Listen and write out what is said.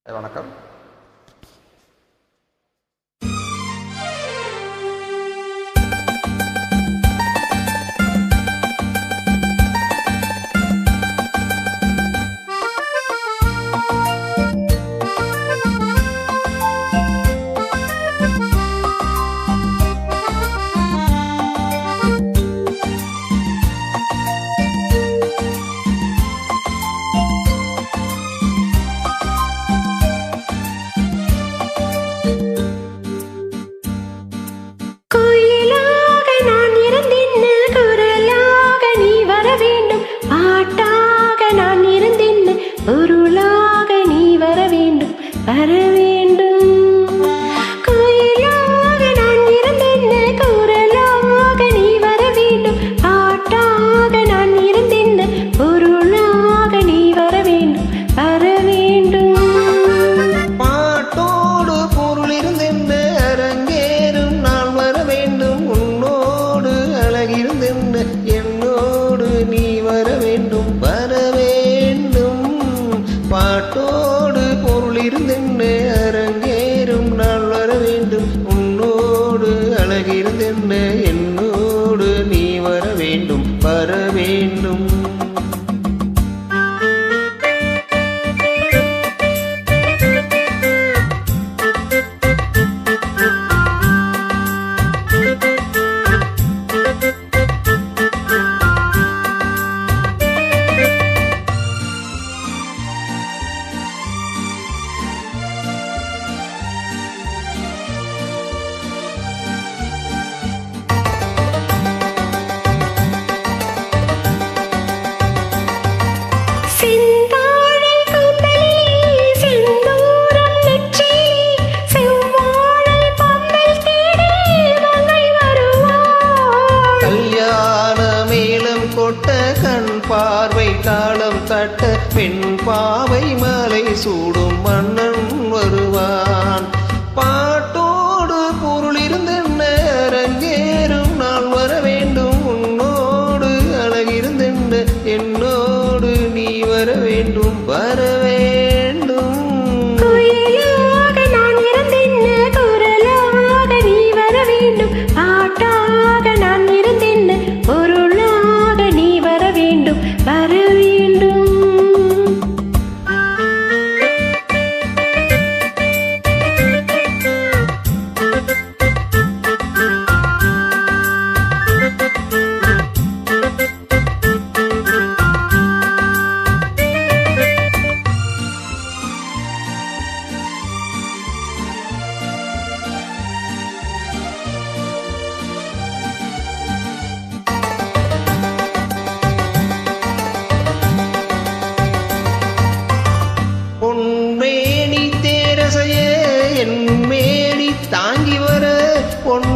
வணக்கம். பொருளாக நீ வர வேண்டும், வர வேண்டும். கோயிலாக நான் இருந்தென்ன, குரலாக நீ வர வேண்டும். பாட்டாக நான் இருந்தென்ன, பொருளாக நீ வர வேண்டும், வர வேண்டும். பாட்டோடு பொருள் இருந்தென்ன, அரங்கேறும் நாள் வர வேண்டும். உன்னோடு அழகிருந்தென்ன, என்னோடு நீ வர வேண்டும், வர வேண்டும். பாட்டோடு பொருள் இருந்தென்ன, அரங்கேறும் நாள் வர வேண்டும். உன்னோடு அழகிருந்தென்ன, என்னோடு நீ வர வேண்டும், வர வேண்டும். கண் பார்வை தாளம் தட்ட, பெண் பாவை மலை சூடும் மன்னன் வருவான். பாட்டோடு பொருள் இருந்தென்ன, அரங்கேறும் நாள் வர வேண்டும். உன்னோடு அழகிருந்தென்ன, என்னோடு நீ வர வேண்டும், வர வேண்டும். கோயிலாக நான் இருந்தென்ன, குரலாக நீ வர வேண்டும். பாட்டாக நான் இருந்தென்ன, பொருளாக நீ வர வேண்டும், வர வேண்டும். பொன்மேனி தேரசைய, என் மேனி தாங்கி வர, பொன்